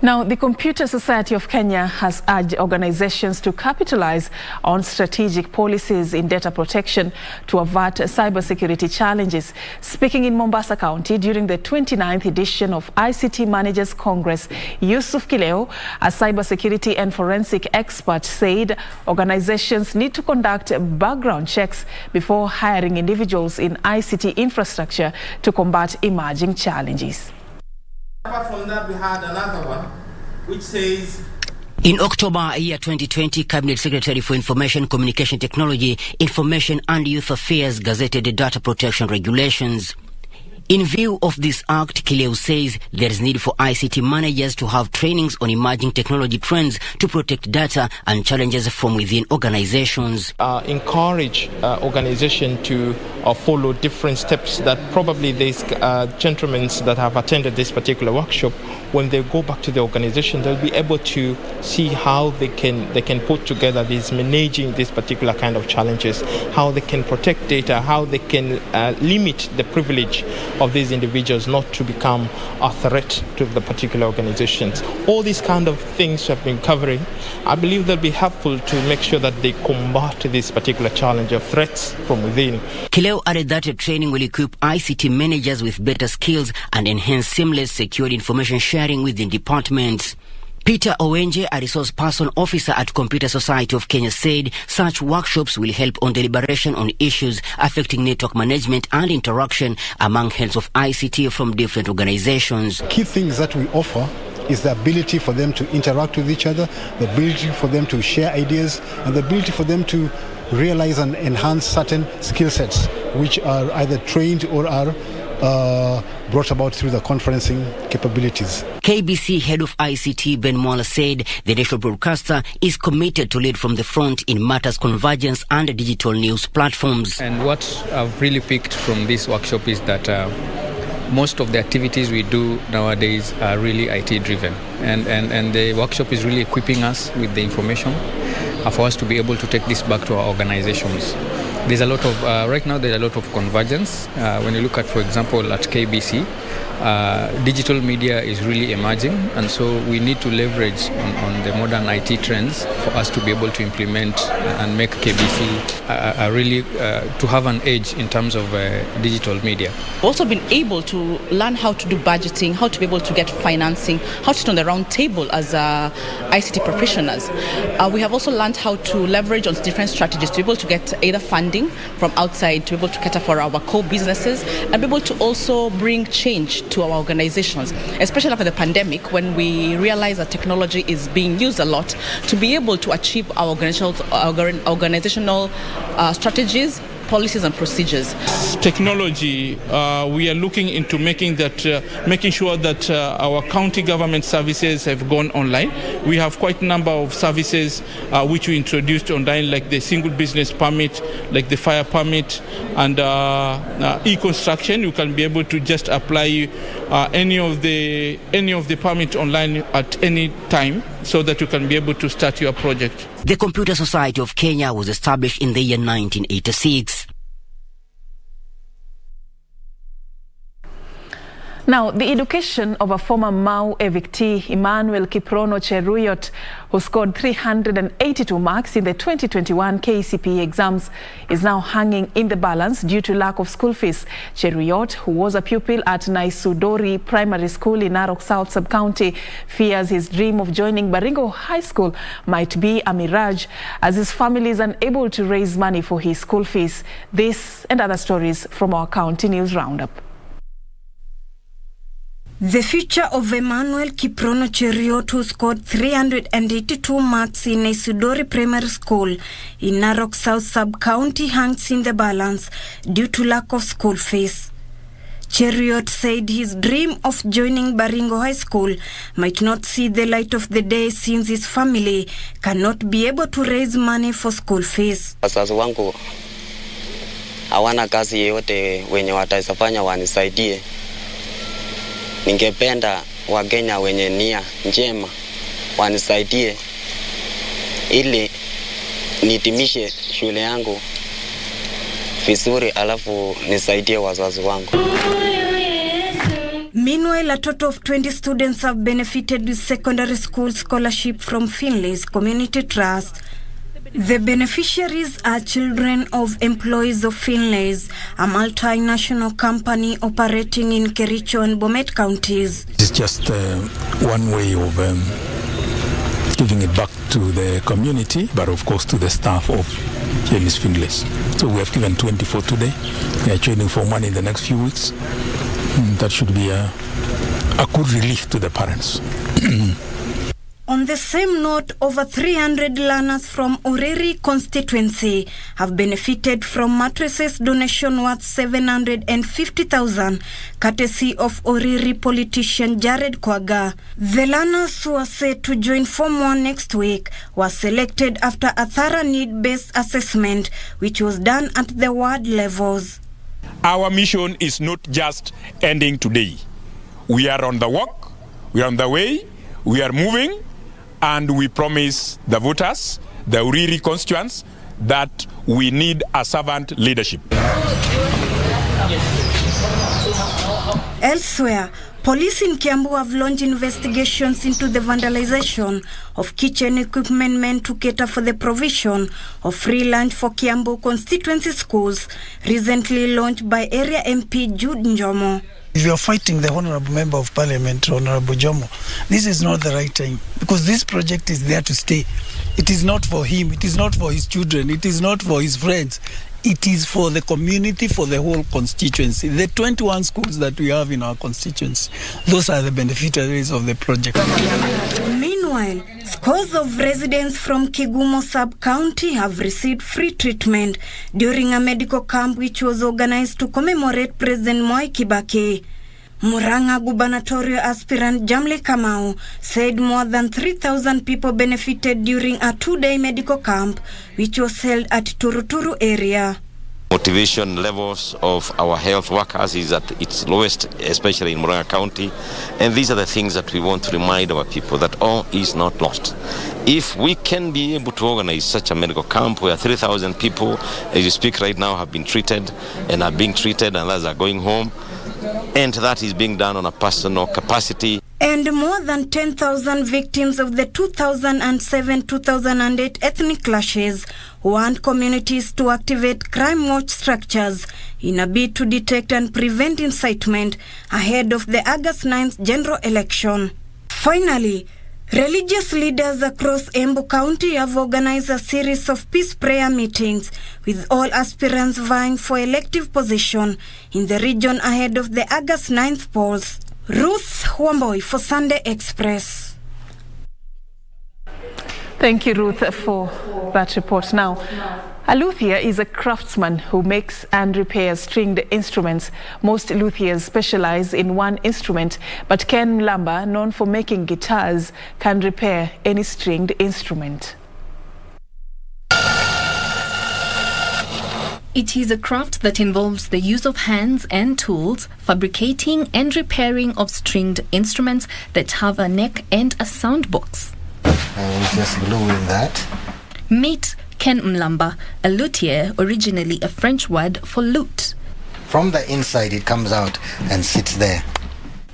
Now, the Computer Society of Kenya has urged organizations to capitalize on strategic policies in data protection to avert cybersecurity challenges. Speaking in Mombasa County during the 29th edition of ICT Managers Congress, Yusuf Kileo, a cybersecurity and forensic expert, said organizations need to conduct background checks before hiring individuals in ICT infrastructure to combat emerging challenges. Apart from that, we had another one which says, in October year 2020, Cabinet Secretary for Information Communication Technology, Information and Youth Affairs gazetted data protection regulations. In view of this act, Kileo says there is need for ICT managers to have trainings on emerging technology trends to protect data and challenges from within organizations. Encourage organization to follow different steps that probably these gentlemen that have attended this particular workshop, when they go back to the organization, they'll be able to see how they can put together these managing this particular kind of challenges, how they can protect data, how they can limit the privilege of these individuals not to become a threat to the particular organizations. All these kind of things have been covering. I believe they'll be helpful to make sure that they combat this particular challenge of threats from within. Kileo added that the training will equip ICT managers with better skills and enhance seamless, secured information sharing within departments. Peter Owenje, a resource person officer at Computer Society of Kenya, said such workshops will help on deliberation on issues affecting network management and interaction among heads of ICT from different organizations. Key things that we offer is the ability for them to interact with each other, the ability for them to share ideas, and the ability for them to realize and enhance certain skill sets which are either trained or are brought about through the conferencing capabilities. KBC head of ICT Ben Mwala said the national broadcaster is committed to lead from the front in matters convergence and digital news platforms. And what I've really picked from this workshop is that most of the activities we do nowadays are really IT driven, and the workshop is really equipping us with the information for us to be able to take this back to our organizations. There's a lot of, right now there's a lot of convergence. When you look at, for example, at KBC, digital media is really emerging, and so we need to leverage on the modern IT trends for us to be able to implement and make KBC really to have an edge in terms of digital media. Also been able to learn how to do budgeting, how to be able to get financing, how to sit on the round table as ICT professionals. We have also learned how to leverage on different strategies to be able to get either funding from outside, to be able to cater for our core businesses, and be able to also bring change to our organizations, especially after the pandemic, when we realize that technology is being used a lot, to be able to achieve our organizational strategies, policies and procedures. Technology, we are looking into making sure that our county government services have gone online. We have quite a number of services which we introduced online, like the single business permit, like the fire permit, and e-construction. You can be able to just apply any of the permit online at any time, so that you can be able to start your project. The Computer Society of Kenya was established in the year 1986. Now, the education of a former Mau evictee, Emmanuel Kiprono Cheruyot, who scored 382 marks in the 2021 KCPE exams, is now hanging in the balance due to lack of school fees. Cheruyot, who was a pupil at Naisudori Primary School in Narok South Sub-County, fears his dream of joining Baringo High School might be a mirage, as his family is unable to raise money for his school fees. This and other stories from our County News Roundup. The future of Emmanuel Kiprono Cheruyot, who scored 382 marks in Naisudori Primary School in Narok South Sub-County, hangs in the balance due to lack of school fees. Cheruyot said his dream of joining Baringo High School might not see the light of the day since his family cannot be able to raise money for school fees. Wazazi wangu hawana kazi yoyote wenye wataisafanya wanisaidie. Ningependa Wakenya wenye nia njema wanisaidie ili nitimishe shule yangu vizuri, alafu nisaidie wazazi wangu. Meanwhile, a total of 20 students have benefited with secondary school scholarship from Finlay's Community Trust. The beneficiaries are children of employees of Finlay's, a multinational company operating in Kericho and Bomet counties. It's just one way of giving it back to the community, but of course to the staff of James Finlay's. So we have given 24 today. We are training for one in the next few weeks. That should be a good relief to the parents. On the same note, over 300 learners from Uriri constituency have benefited from mattresses donation worth 750,000, courtesy of Uriri politician Jared Kwaga. The learners who are set to join Form 1 next week were selected after a thorough need-based assessment, which was done at the ward levels. Our mission is not just ending today. We are on the walk, we are on the way, we are moving, and we promise the voters, the Uriri constituents, that we need a servant leadership. Elsewhere, police in Kiambu have launched investigations into the vandalization of kitchen equipment meant to cater for the provision of free lunch for Kiambu constituency schools, recently launched by area MP Jude Njomo. If you are fighting the Honorable Member of Parliament, Honorable Jomo, this is not the right time, because this project is there to stay. It is not for him, it is not for his children, it is not for his friends. It is for the community, for the whole constituency. The 21 schools that we have in our constituency, those are the beneficiaries of the project. Meanwhile, scores of residents from Kigumo sub-county have received free treatment during a medical camp which was organized to commemorate President Mwai Kibaki. Muranga gubernatorial aspirant Jamle Kamau said more than 3,000 people benefited during a 2-day medical camp which was held at Turuturu area. Motivation levels of our health workers is at its lowest, especially in Muranga County. And these are the things that we want to remind our people, that all is not lost. If we can be able to organize such a medical camp where 3,000 people, as you speak right now, have been treated and are being treated and others are going home, and that is being done on a personal capacity. And more than 10,000 victims of the 2007-2008 ethnic clashes want communities to activate crime watch structures in a bid to detect and prevent incitement ahead of the August 9th general election. Finally, religious leaders across Embu County have organized a series of peace prayer meetings with all aspirants vying for elective position in the region ahead of the August 9th polls. Ruth Wamboy for Sunday Express. Thank you, Ruth, for that report. Now, a luthier is a craftsman who makes and repairs stringed instruments. Most luthiers specialize in one instrument, but Ken Mlamba, known for making guitars, can repair any stringed instrument. It is a craft that involves the use of hands and tools, fabricating and repairing of stringed instruments that have a neck and a sound box. And just gluing that. Meet Ken Mlamba, a luthier, originally a French word for lute. From the inside it comes out and sits there.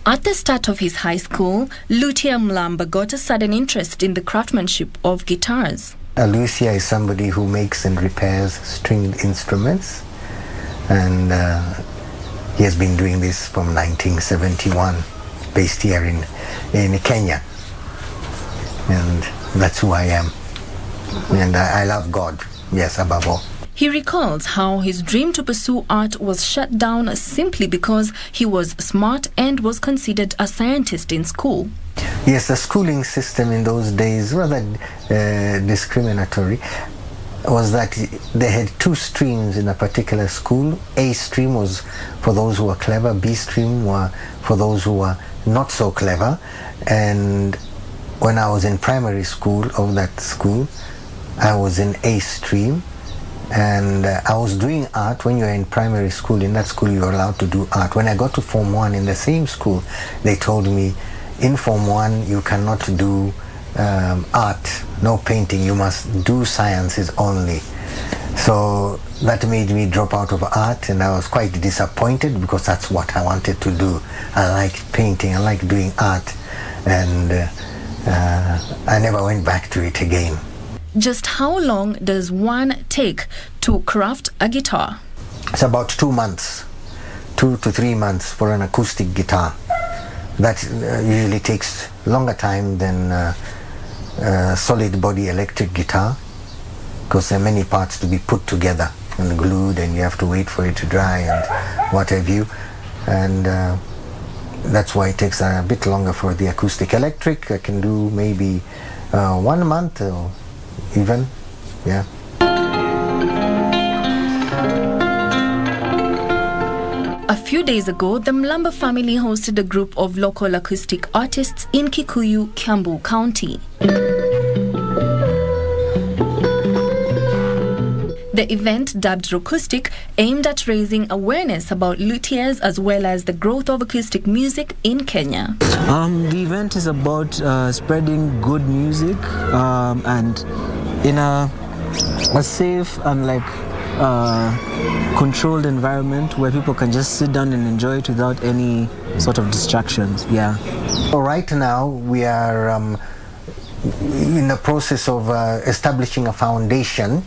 At the start of his high school, Luthier Mlamba got a sudden interest in the craftsmanship of guitars. A luthier is somebody who makes and repairs stringed instruments, and he has been doing this from 1971, based here in Kenya, and that's who I am. And I love God, yes, above all. He recalls how his dream to pursue art was shut down simply because he was smart and was considered a scientist in school. Yes, the schooling system in those days, rather discriminatory, was that they had two streams in a particular school. A stream was for those who were clever, B stream were for those who were not so clever. And when I was in primary school of that school, I was in A stream, and I was doing art. When you're in primary school, in that school you're allowed to do art. When I got to Form 1 in the same school, they told me, in Form 1 you cannot do art, no painting, you must do sciences only. So that made me drop out of art, and I was quite disappointed because that's what I wanted to do. I liked painting, I liked doing art, and I never went back to it again. Just how long does one take to craft a guitar? It's about 2 months, 2 to 3 months for an acoustic guitar. That usually takes longer time than solid body electric guitar, because there are many parts to be put together and glued, and you have to wait for it to dry and what have you. And that's why it takes a bit longer for the acoustic. Electric I can do maybe 1 month or even, yeah. A few days ago, the Mlamba family hosted a group of local acoustic artists in Kikuyu, Kiambu County. The event, dubbed Acoustic, aimed at raising awareness about luthiers as well as the growth of acoustic music in Kenya. The event is about spreading good music and in a safe and controlled environment where people can just sit down and enjoy it without any sort of distractions. Yeah. So right now we are in the process of establishing a foundation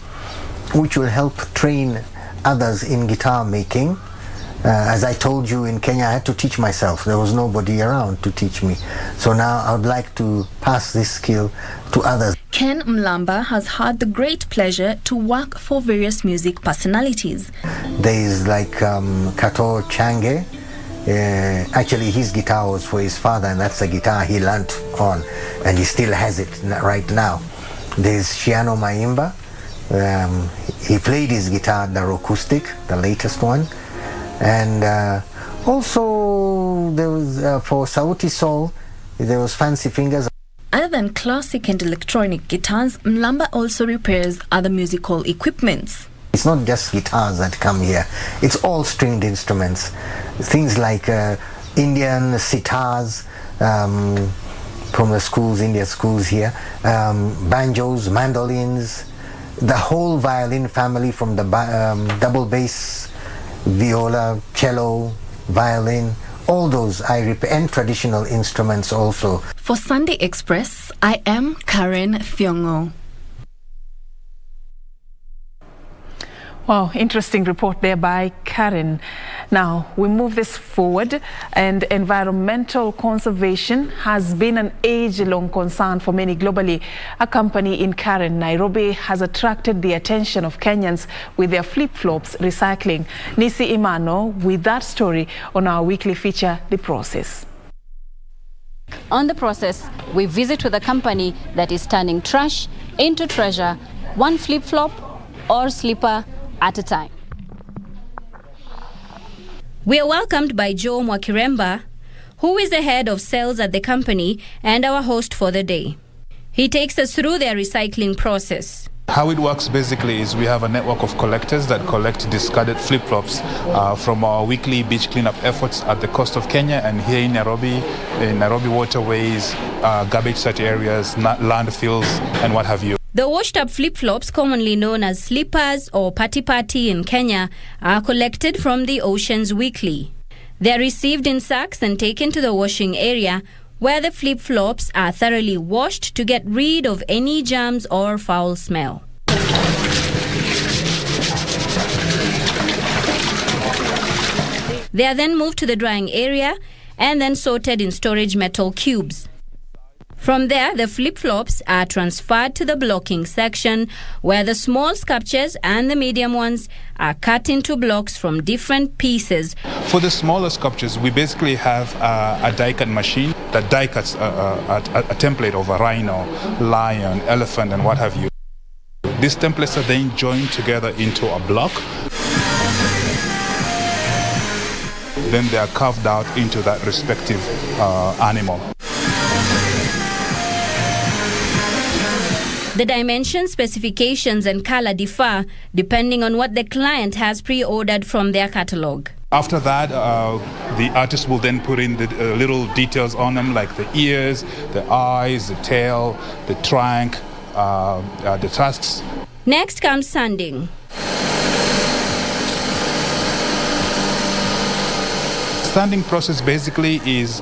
which will help train others in guitar making. As I told you, in Kenya I had to teach myself. There was nobody around to teach me. So now I would like to pass this skill to others. Ken Mlamba has had the great pleasure to work for various music personalities. There is like Kato Change. Actually his guitar was for his father, and that's the guitar he learnt on, and he still has it right now. There's Shiano Maimba. He played his guitar, the acoustic, the latest one. And also there was for Sauti Sol, there was Fancy Fingers. Other than classic and electronic guitars, Mlamba also repairs other musical equipments. It's not just guitars that come here, it's all stringed instruments. Things like Indian sitars from the schools, Indian schools here, banjos, mandolins, the whole violin family from the double bass, viola, cello, violin, all those I repair, and traditional instruments also. For Sunday Express, I am Karen Thiongo. Wow, interesting report there by Karen. Now, we move this forward, and environmental conservation has been an age-long concern for many globally. A company in Karen, Nairobi, has attracted the attention of Kenyans with their flip-flops recycling. Nisi Imano with that story on our weekly feature, The Process. On The Process, we visit with a company that is turning trash into treasure, one flip-flop or slipper at a time. We are welcomed by Joe Mwakiremba, who is the head of sales at the company and our host for the day. He takes us through their recycling process. How it works basically is we have a network of collectors that collect discarded flip-flops from our weekly beach cleanup efforts at the coast of Kenya and here in Nairobi waterways, garbage site areas, landfills, and what have you. The washed-up flip-flops, commonly known as slippers or pati-pati in Kenya, are collected from the oceans weekly. They are received in sacks and taken to the washing area, where the flip-flops are thoroughly washed to get rid of any germs or foul smell. They are then moved to the drying area and then sorted in storage metal cubes. From there, the flip-flops are transferred to the blocking section, where the small sculptures and the medium ones are cut into blocks from different pieces. For the smaller sculptures, we basically have a die-cut machine that die-cuts a template of a rhino, lion, elephant, and what have you. These templates are then joined together into a block. Then they are carved out into that respective animal. The dimensions, specifications, and color differ depending on what the client has pre-ordered from their catalog. After that, the artist will then put in the little details on them, like the ears, the eyes, the tail, the trunk, the tusks. Next comes sanding. Sanding process basically is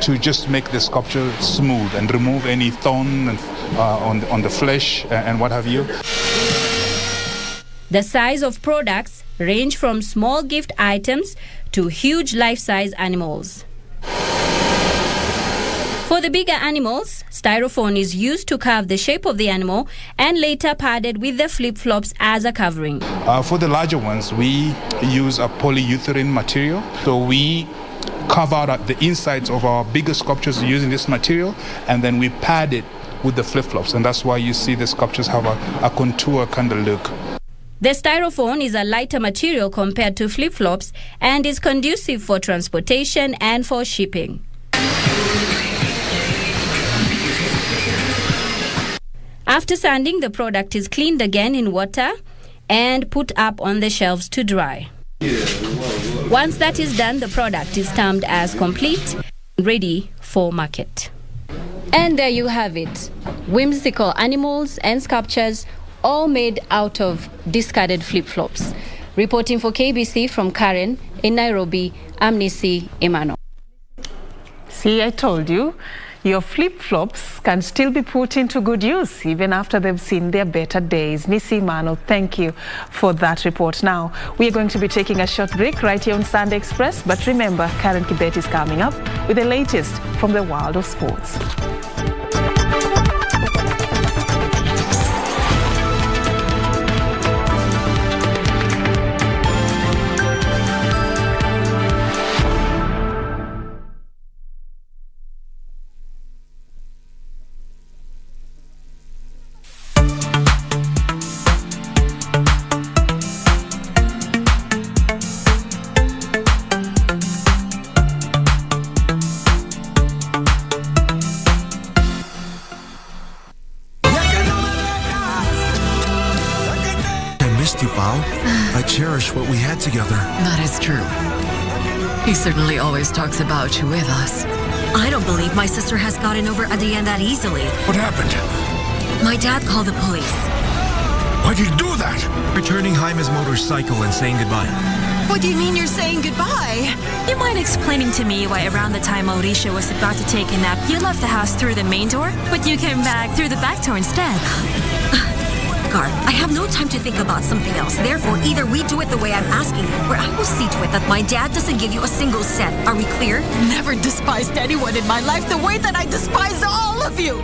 to just make the sculpture smooth and remove any thorn and, on the flesh and what have you. The size of products range from small gift items to huge life-size animals. For the bigger animals, styrofoam is used to carve the shape of the animal and later padded with the flip-flops as a covering. For the larger ones, we use a polyurethane material. So we carve out the insides of our bigger sculptures using this material, and then we pad it with the flip-flops. And that's why you see the sculptures have a contour kind of look. The styrofoam is a lighter material compared to flip-flops and is conducive for transportation and for shipping. After sanding, the product is cleaned again in water and put up on the shelves to dry. Once that is done, the product is termed as complete, ready for market. And there you have it. Whimsical animals and sculptures, all made out of discarded flip-flops. Reporting for KBC from Karen in Nairobi, I'm Nisi Emmanuel. See, I told you, your flip-flops can still be put into good use even after they've seen their better days. Nisi Emmanuel, thank you for that report. Now, we are going to be taking a short break right here on Sunday Express, but remember, Karen Kibet is coming up with the latest from the world of sports. I cherish what we had together. That is true. He certainly always talks about you with us. I don't believe my sister has gotten over Achieng that easily. What happened? My dad called the police. Why'd you do that? Returning Jaime's motorcycle and saying goodbye. What do you mean you're saying goodbye? You mind explaining to me why around the time Mauricio was about to take a nap, you left the house through the main door, but you came back through the back door instead? I have no time to think about something else. Therefore, either we do it the way I'm asking you, or I will see to it that my dad doesn't give you a single cent. Are we clear? Never despised anyone in my life the way that I despise all of you!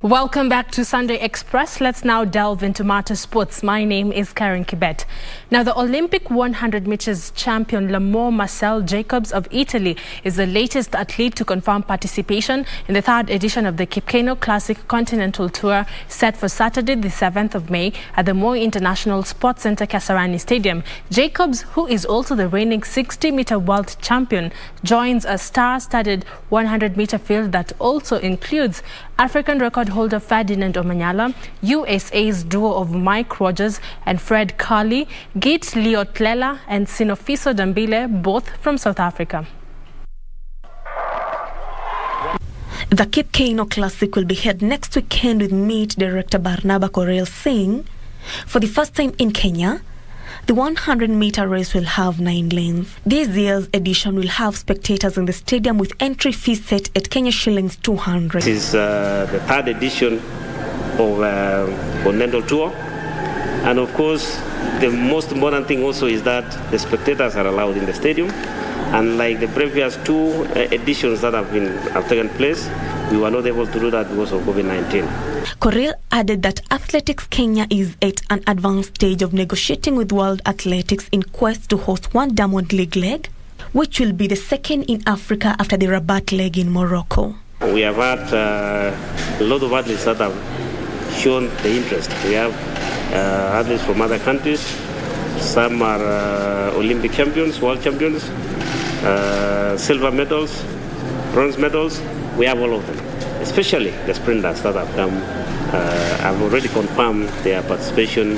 Welcome back to Sunday Express. Let's now delve into Marta Sports. My name is Karen Kibet. Now, the Olympic 100 meters champion Lamor Marcel Jacobs of Italy is the latest athlete to confirm participation in the third edition of the Kipkeino Classic Continental Tour, set for Saturday, the 7th of May at the Moi International Sports Center, Kasarani Stadium. Jacobs, who is also the reigning 60-meter world champion, joins a star-studded 100-meter field that also includes African record holder Ferdinand Omanyala, USA's duo of Mike Rogers and Fred Curley, Git Liotlela and Sinofiso Dambile, both from South Africa. The Kipkeino Classic will be held next weekend with meet director Barnaba Korel saying, for the first time in Kenya, the 100-meter race will have 9 lanes. This year's edition will have spectators in the stadium with entry fees set at Kenya shillings 200. This is the third edition of Continental Tour. And of course, the most important thing also is that the spectators are allowed in the stadium. Unlike the previous 2 editions that have taken place, we were not able to do that because of COVID-19. Korel added that Athletics Kenya is at an advanced stage of negotiating with World Athletics in quest to host one Diamond League leg, which will be the second in Africa after the Rabat leg in Morocco. We have had a lot of athletes that have shown the interest. We have athletes from other countries. Some are Olympic champions, world champions, silver medals, bronze medals. We have all of them, especially the sprinters that have come. I've already confirmed their participation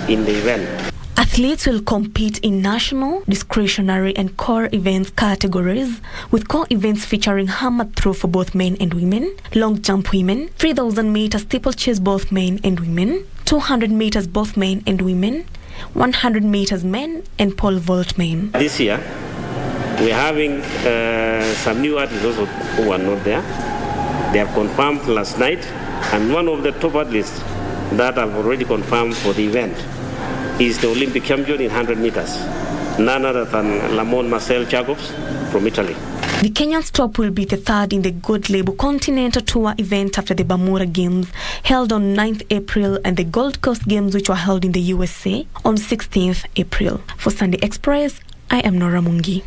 in the event. Athletes will compete in national, discretionary and core events categories, with core events featuring hammer throw for both men and women, long jump women, 3,000 meters steeplechase both men and women, 200 meters both men and women, 100 meters men and pole vault men. This year, we're having some new athletes also who are not there. They have confirmed last night, and one of the top athletes that have already confirmed for the event is the Olympic champion in 100 meters, none other than Lamor Marcel Jacobs from Italy. The Kenyan stop will be the third in the Gold Label Continental Tour event after the Bermuda Games held on 9th April and the Gold Coast Games, which were held in the USA on 16th April. For Sunday Express, I am Nora Mungi.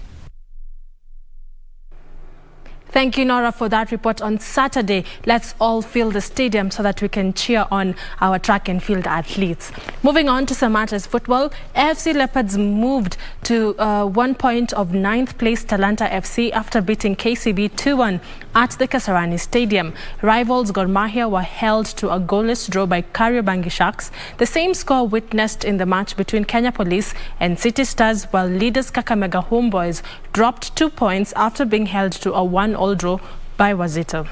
Thank you, Nora, for that report. On Saturday, let's all fill the stadium so that we can cheer on our track and field athletes. Moving on to St. Martin's football, AFC Leopards moved to 1 point of 9th place Talanta FC after beating KCB 2-1 at the Kasarani Stadium. Rivals Gor Mahia were held to a goalless draw by Kariobangi Sharks. The same score witnessed in the match between Kenya Police and City Stars, while leaders Kakamega Homeboys dropped 2 points after being held to a 1-1 draw by Wazito.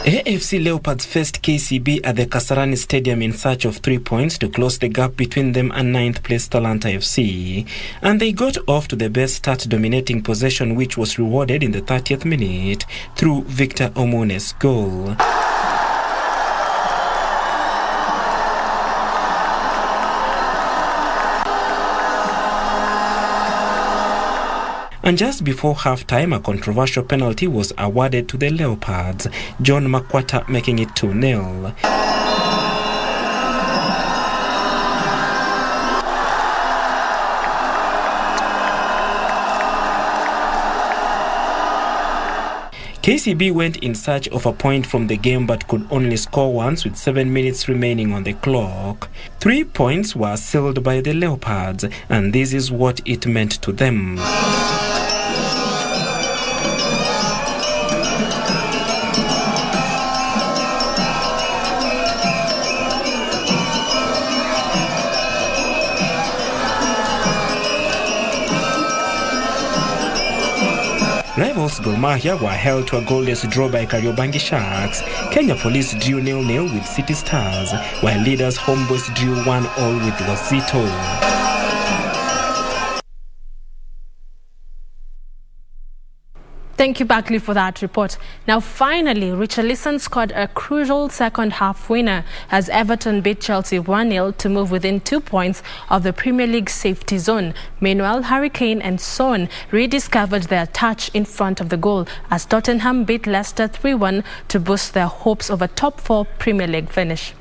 AFC Leopards faced KCB at the Kasarani Stadium in search of 3 points to close the gap between them and 9th place Talanta FC. And they got off to the best start, dominating possession, which was rewarded in the 30th minute through Victor Omone's goal. And just before half-time, a controversial penalty was awarded to the Leopards, John Makwata making it 2-0. KCB went in search of a point from the game but could only score once with 7 minutes remaining on the clock. 3 points were sealed by the Leopards, and this is what it meant to them. Rivals Gor Mahia were held to a goalless draw by Kariobangi Sharks. Kenya Police drew 0-0 with City Stars, while leaders Homeboys drew 1-1 with Wazito. Thank you, Barkley, for that report. Now, finally, Richarlison scored a crucial second-half winner as Everton beat Chelsea 1-0 to move within 2 points of the Premier League safety zone. Meanwhile, Harry Kane and Son rediscovered their touch in front of the goal as Tottenham beat Leicester 3-1 to boost their hopes of a top-4 Premier League finish.